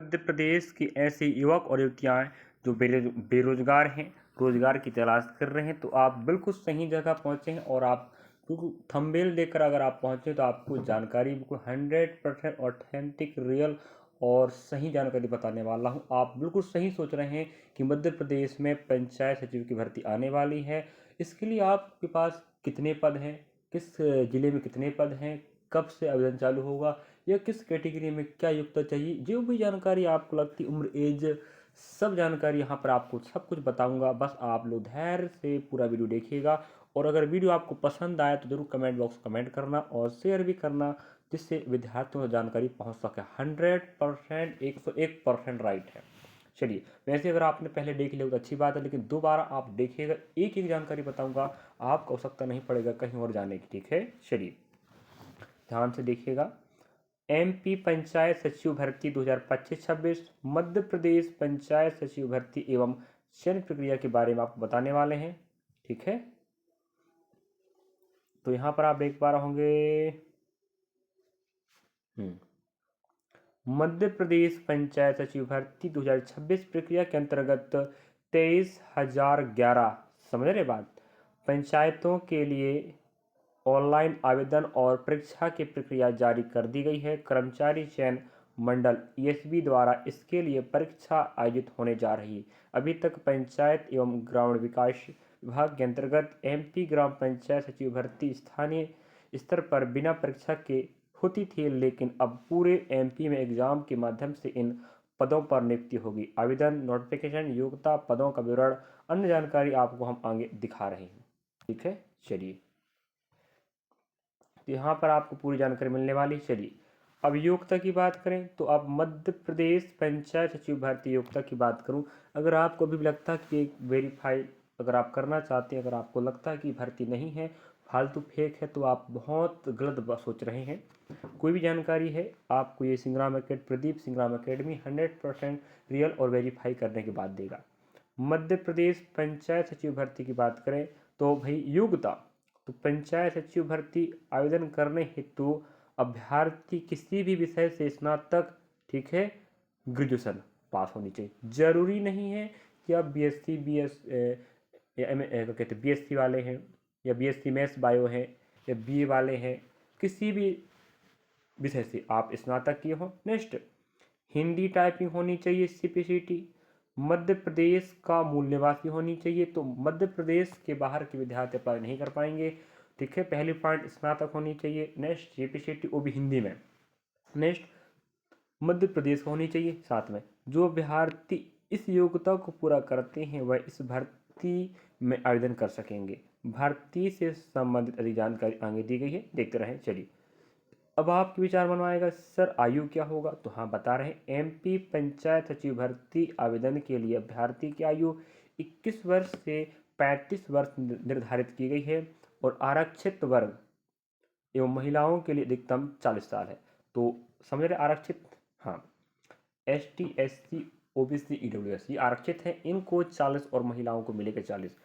मध्य प्रदेश की ऐसे युवक और युवतियाँ जो बेरोजगार हैं, रोजगार की तलाश कर रहे हैं, तो आप बिल्कुल सही जगह पहुँचे हैं। और आप बिल्कुल थंबनेल देखकर अगर आप पहुँचे तो आपको जानकारी बिल्कुल 100% ऑथेंटिक, रियल और सही जानकारी बताने वाला हूँ। आप बिल्कुल सही सोच रहे हैं कि मध्य प्रदेश में पंचायत सचिव की भर्ती आने वाली है। इसके लिए आपके पास कितने पद हैं, किस जिले में कितने पद हैं, कब से आवेदन चालू होगा, या किस कैटेगरी में क्या योग्यता चाहिए, जो भी जानकारी आपको लगती, उम्र, एज, सब जानकारी यहाँ पर आपको सब कुछ बताऊंगा। बस आप लोग धैर्य से पूरा वीडियो देखिएगा। और अगर वीडियो आपको पसंद आए तो ज़रूर कमेंट बॉक्स कमेंट करना और शेयर भी करना, जिससे विद्यार्थियों को जानकारी पहुँच सके। 100% 101% राइट है। चलिए, वैसे अगर आपने पहले देख लिया तो अच्छी बात है, लेकिन दोबारा आप देखिएगा, एक एक जानकारी बताऊंगा, आपको आवश्यकता नहीं पड़ेगा कहीं और जाने की। ठीक है, चलिए ध्यान से देखिएगा। एमपी पंचायत सचिव भर्ती 2025-26, मध्य प्रदेश पंचायत सचिव भर्ती एवं चयन प्रक्रिया के बारे में आपको बताने वाले हैं। ठीक है, तो यहाँ पर आप देख पा रहे होंगे, मध्य प्रदेश पंचायत सचिव भर्ती 2026 प्रक्रिया के अंतर्गत 23,011, समझ रहे बात, पंचायतों के लिए ऑनलाइन आवेदन और परीक्षा की प्रक्रिया जारी कर दी गई है। कर्मचारी चयन मंडल ईएसबी द्वारा इसके लिए परीक्षा आयोजित होने जा रही है। अभी तक पंचायत एवं ग्रामीण विकास विभाग के अंतर्गत एमपी ग्राम पंचायत सचिव भर्ती स्थानीय स्तर पर बिना परीक्षा के होती थी, लेकिन अब पूरे एमपी में एग्जाम के माध्यम से इन पदों पर नियुक्ति होगी। आवेदन, नोटिफिकेशन, योग्यता, पदों का विवरण, अन्य जानकारी आपको हम आगे दिखा रहे हैं। ठीक है, चलिए, तो यहाँ पर आपको पूरी जानकारी मिलने वाली। चलिए, अब योग्यता की बात करें तो अब मध्य प्रदेश पंचायत सचिव भर्ती योग्यता की बात करूँ, अगर आपको अभी भी लगता है कि एक वेरीफाई अगर आप करना चाहते हैं, अगर आपको लगता है कि भर्ती नहीं है, फालतू फेक है, तो आप बहुत गलत सोच रहे हैं। कोई भी जानकारी है आपको ये प्रदीप सिंग्राम अकेडमी 100% रियल और वेरीफाई करने के बाद देगा। मध्य प्रदेश पंचायत सचिव भर्ती की बात करें तो भाई योग्यता, तो पंचायत सचिव भर्ती आवेदन करने हेतु अभ्यर्थी किसी भी विषय से स्नातक, ठीक है, ग्रेजुएशन पास होनी चाहिए। जरूरी नहीं है कि आप बीएससी या क्या कहते हैं बीएससी वाले हैं, या बीएससी मैथ्स बायो हैं, या बीए वाले हैं, किसी भी विषय से आप स्नातक किए हो। नेक्स्ट, हिंदी टाइपिंग होनी चाहिए, सीपीसीटी, मध्य प्रदेश का मूल निवासी होनी चाहिए। तो मध्य प्रदेश के बाहर के विद्यार्थी अप्लाई नहीं कर पाएंगे। ठीक है, पहली पॉइंट स्नातक होनी चाहिए। नेक्स्ट, सीपीसीटी वो भी हिंदी में। नेक्स्ट, मध्य प्रदेश का होनी चाहिए। साथ में जो अभ्यर्थी इस योग्यता को पूरा करते हैं वह इस भर्ती में आवेदन कर सकेंगे। भर्ती से संबंधित अधिक जानकारी आगे दी गई है, देखते रहें। चलिए, अब आपके विचार बनवाएगा सर आयु क्या होगा, तो हाँ बता रहे हैं, एमपी पंचायत सचिव भर्ती आवेदन के लिए अभ्यर्थी की आयु 21 वर्ष से 35 वर्ष निर्धारित की गई है, और आरक्षित वर्ग एवं महिलाओं के लिए अधिकतम 40 साल है। तो समझ रहे आरक्षित, हाँ, एसटी, एससी, ओबीसी, ईडब्ल्यूएस ये आरक्षित हैं, इनको 40 और महिलाओं को मिलेगा 40।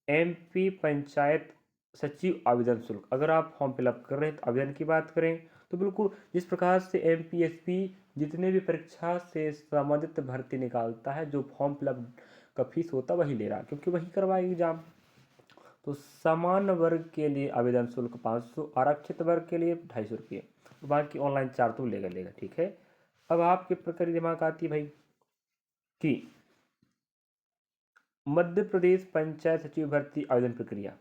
एमपी पंचायत सचिव आवेदन शुल्क, अगर आप फॉर्म फिलअप कर रहे हैं तो आवेदन की बात करें तो बिल्कुल जिस प्रकार से एमपीएसपी जितने भी परीक्षा से संबंधित भर्ती निकालता है, जो फॉर्म फिलअप का फीस होता है वही ले रहा, क्योंकि वही करवाएगा एग्जाम। तो सामान्य वर्ग के लिए आवेदन शुल्क 500, आरक्षित वर्ग के लिए 250 रुपये, बाकी ऑनलाइन चार्ज तो लेगा। ठीक है, अब आपके प्रकार दिमाग आती है भाई कि मध्य प्रदेश पंचायत सचिव भर्ती आवेदन प्रक्रिया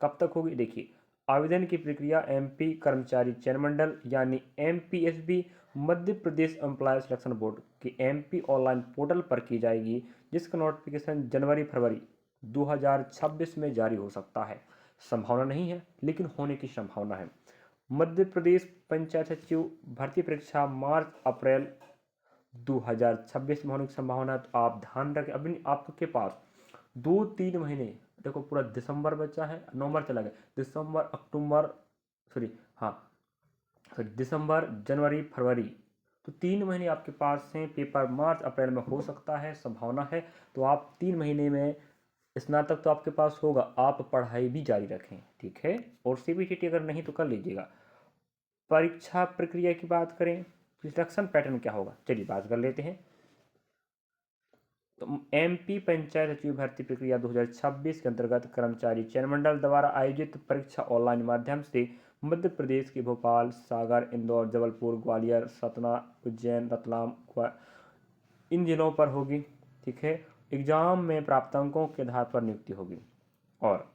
कब तक होगी। देखिए, आवेदन की प्रक्रिया एमपी कर्मचारी चयन मंडल यानी एमपीएसबी Madhya Pradesh employ selection board के एमपी ऑनलाइन पोर्टल पर की जाएगी, जिसका नोटिफिकेशन जनवरी-फरवरी 2026 में जारी हो सकता है। संभावना नहीं है, लेकिन होने की संभावना है। मध्य प्रदेश पंचायत सचिव भर्ती परीक्षा मार्च-अप्रैल 2026 में होने की संभावना है। तो आप ध्यान रखें, अभी आपके पास 2-3 महीने, देखो पूरा दिसंबर बचा है, नवंबर चला गया, दिसंबर, अक्टूबर, सॉरी, हाँ सॉरी, दिसंबर, जनवरी, फरवरी, तो 3 महीने आपके पास हैं। पेपर मार्च अप्रैल में हो सकता है, संभावना है। तो आप 3 महीने में स्नातक तो आपके पास होगा, आप पढ़ाई भी जारी रखें। ठीक है, और सीबीसीटी अगर नहीं तो कर लीजिएगा। परीक्षा प्रक्रिया की बात करें सिलेक्शन पैटर्न क्या होगा, चलिए बात कर लेते हैं। तो एमपी पंचायत सचिव भर्ती प्रक्रिया 2026 के अंतर्गत कर्मचारी चयन मंडल द्वारा आयोजित परीक्षा ऑनलाइन माध्यम से मध्य प्रदेश के भोपाल, सागर, इंदौर, जबलपुर, ग्वालियर, सतना, उज्जैन, रतलाम इन जिलों पर होगी। ठीक है, एग्जाम में प्राप्त अंकों के आधार पर नियुक्ति होगी। और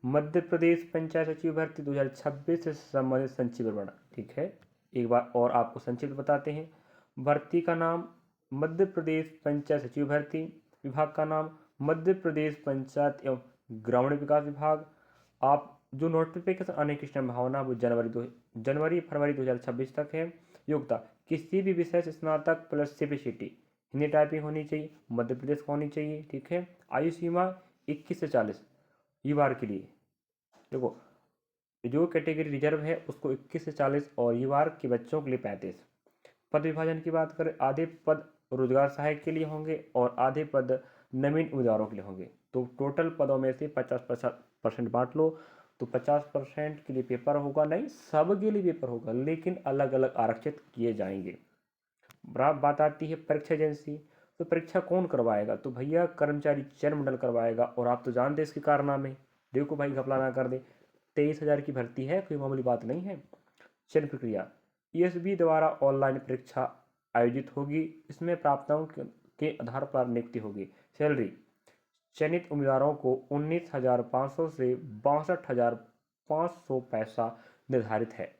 मध्य प्रदेश पंचायत सचिव भर्ती 2026 से संबंधित संक्षिप्त विवरण। ठीक है, एक बार और आपको संक्षिप्त बताते हैं। भर्ती का नाम मध्य प्रदेश पंचायत सचिव भर्ती, विभाग का नाम मध्य प्रदेश पंचायत एवं ग्रामीण विकास विभाग। आप जो नोटिफिकेशन आने की संभावना वो जनवरी फरवरी 2026 तक है। योग्यता किसी भी विषय से स्नातक प्लस सीपीसीटी, हिंदी टाइपिंग होनी चाहिए, मध्य प्रदेश को होनी चाहिए। ठीक है, आयु सीमा 21 से 40 युवा के लिए। देखो, जो कैटेगरी रिजर्व है उसको 21 से 40 और युवा के बच्चों के लिए 35। पद विभाजन की बात करें, आधे पद रोजगार सहायक के लिए होंगे और आधे पद नवीन उम्मीदवारों के लिए होंगे। तो टोटल पदों में से 50% बांट लो, तो 50% के लिए पेपर होगा, नहीं सब के लिए पेपर होगा, लेकिन अलग अलग आरक्षित किए जाएंगे। बात आती है परीक्षा एजेंसी, तो परीक्षा कौन करवाएगा, तो भैया कर्मचारी चयन मंडल करवाएगा। और आप तो जानते इसके कारनामे, देखो भाई घपला ना कर दे, 23,000 की भर्ती है, कोई मामूली बात नहीं है। चयन प्रक्रिया ईएसबी द्वारा ऑनलाइन परीक्षा आयोजित होगी, इसमें प्राप्ताओं के आधार पर नियुक्ति होगी। सैलरी चयनित उम्मीदवारों को 19,500 से 62,500 पैसा निर्धारित है।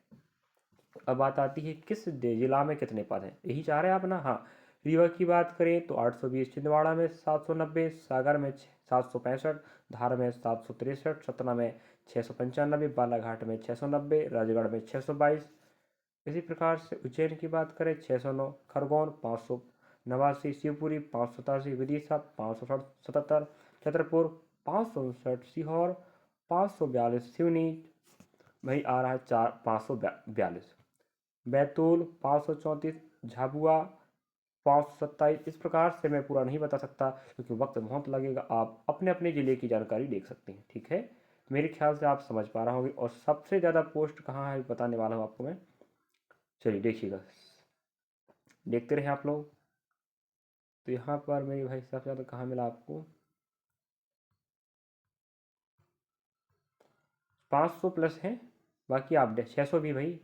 अब बात आती है किस जिला में कितने पद हैं, यही चाह रहे हैं आप ना। हाँ, रीवा की बात करें तो 820, छिंदवाड़ा में 790, सागर में 765, धार में 763, सतना में 695, बालाघाट में 690, राजगढ़ में 622। इसी प्रकार से उज्जैन की बात करें 609, खरगोन 589, शिवपुरी 587, विदिशा 577, छतरपुर 559, सीहोर 542, सिवनी वही आ रहा है 542, बैतूल 534, झाबुआ 527। इस प्रकार से मैं पूरा नहीं बता सकता क्योंकि वक्त बहुत लगेगा, आप अपने अपने ज़िले की जानकारी देख सकते हैं। ठीक है, मेरे ख्याल से आप समझ पा रहे होंगे। और सबसे ज़्यादा पोस्ट कहाँ है बताने वाला हूँ आपको मैं, चलिए देखिएगा, देखते रहे आप लोग। तो यहाँ पर मेरी भाई सबसे ज़्यादा कहाँ मिला आपको, 500 प्लस है, बाकी आप 600 भी भाई।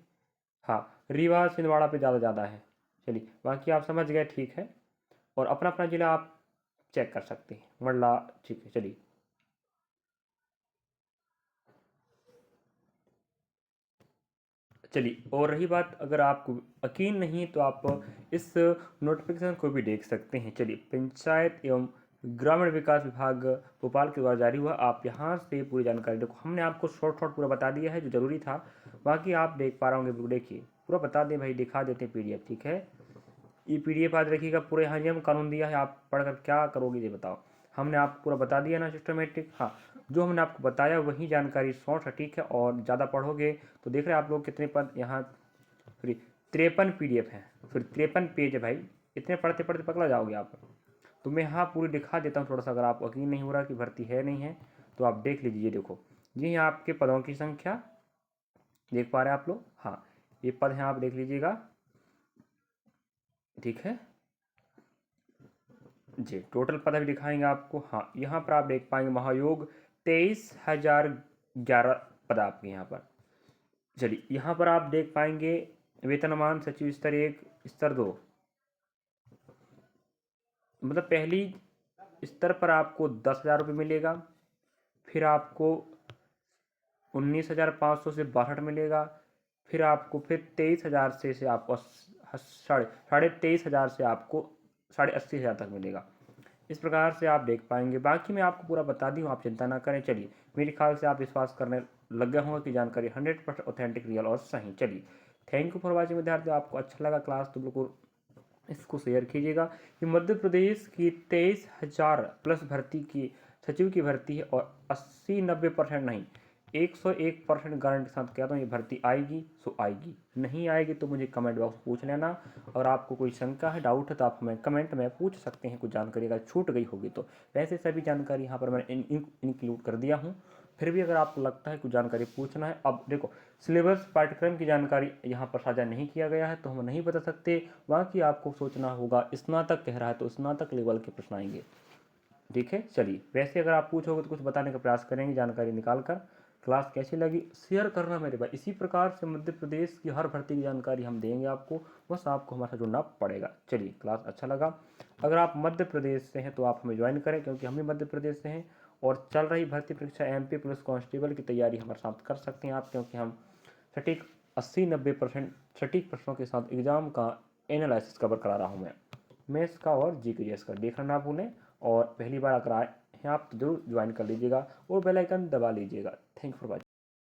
हाँ, रीवा छिंदवाड़ा पे ज़्यादा है। चलिए बाकी आप समझ गए, ठीक है। और अपना अपना ज़िला आप चेक कर सकते हैं, मंडला। ठीक है, चलिए चलिए। और रही बात, अगर आपको यकीन नहीं तो आप इस नोटिफिकेशन को भी देख सकते हैं। चलिए, पंचायत एवं ग्रामीण विकास विभाग भोपाल के द्वारा जारी हुआ, आप यहाँ से पूरी जानकारी देखो। हमने आपको शॉर्ट पूरा बता दिया है जो जरूरी था, बाकी आप देख पा रहे होंगे। बिल्कुल देखिए, पूरा बता दें भाई, दिखा देते हैं पीडीएफ। ठीक है, ये पीडीएफ आज रखिएगा, पूरे यहाँ नियम कानून दिया है, आप पढ़कर क्या करोगे ये बताओ। हमने आपको पूरा बता दिया ना सिस्टमेटिक। हाँ, जो हमने आपको बताया वही जानकारी शॉर्ट है। ठीक है, और ज़्यादा पढ़ोगे तो देख रहे हैं आप लोग कितने पद यहाँ, फिर 53 पीडीएफ है, फिर 53 पेज है भाई, इतने पढ़ते पढ़ते पकड़ा जाओगे आप। तो मैं यहाँ पूरी दिखा देता हूँ थोड़ा सा, अगर आप यकीन नहीं हो रहा कि भर्ती है नहीं है तो आप देख लीजिए। देखो जी, यहाँ आपके पदों की संख्या देख पा रहे हैं आप लोग। हाँ, ये पद हैं, आप देख लीजिएगा। ठीक है जी, टोटल पद भी दिखाएंगे आपको। हाँ, यहाँ पर आप देख पाएंगे महायोग 23,011 पद आपके यहाँ पर। चलिए, यहाँ पर आप देख पाएंगे वेतनमान सचिव स्तर 1, स्तर 2, मतलब पहली स्तर पर आपको 10,000 रुपये मिलेगा, फिर आपको 19,500 से 62 मिलेगा, फिर आपको फिर 23,000 से आपको साढ़े 23,000 से आपको 80,000 तक मिलेगा। इस प्रकार से आप देख पाएंगे। बाकी मैं आपको पूरा बता दी हूँ, आप चिंता ना करें। चलिए, मेरे ख्याल से आप विश्वास करने लग गए होंगे कि जानकारी 100% ऑथेंटिक, रियल और सही। चलिए, थैंक यू फॉर वॉचिंग विद्यार्थी। आपको अच्छा लगा क्लास तो बिल्कुल इसको शेयर कीजिएगा। कि मध्य प्रदेश की 23,000 प्लस भर्ती की सचिव की भर्ती है और 80-90% नहीं, 101% गारंटी के साथ कहता हूँ ये भर्ती आएगी सो आएगी। नहीं आएगी तो मुझे कमेंट बॉक्स पूछ लेना। और आपको कोई शंका है, डाउट है तो आप हमें कमेंट में पूछ सकते हैं। कुछ जानकारी अगर छूट गई होगी तो, वैसे सभी जानकारी यहाँ पर मैंने इंक्लूड कर दिया हूँ। फिर भी अगर आपको लगता है कुछ जानकारी पूछना है, अब देखो सिलेबस पाठ्यक्रम की जानकारी यहाँ पर साझा नहीं किया गया है, तो हम नहीं बता सकते। बाकी आपको सोचना होगा, स्नातक कह रहा है तो स्नातक लेवल के प्रश्न आएंगे। ठीक है, चलिए। वैसे अगर आप पूछोगे तो कुछ बताने का प्रयास करेंगे जानकारी निकाल कर। क्लास कैसी लगी शेयर करना मेरे भाई। इसी प्रकार से मध्य प्रदेश की हर भर्ती की जानकारी हम देंगे आपको, बस आपको हमारे साथ जुड़ना पड़ेगा। चलिए, क्लास अच्छा लगा। अगर आप मध्य प्रदेश से हैं तो आप हमें ज्वाइन करें, क्योंकि हम भी मध्य प्रदेश से हैं। और चल रही भर्ती परीक्षा MP पुलिस कांस्टेबल की तैयारी हमारे साथ कर सकते हैं आप, क्योंकि हम सटीक 80-90% सटीक प्रश्नों के साथ एग्जाम का एनालिसिस कवर करा रहा हूँ मैं। मैथ्स का और GK का देखना ना भूलें। और पहली बार अगर आए हैं आप तो जरूर ज्वाइन कर लीजिएगा और बेल आइकन दबा लीजिएगा। Thank for watching.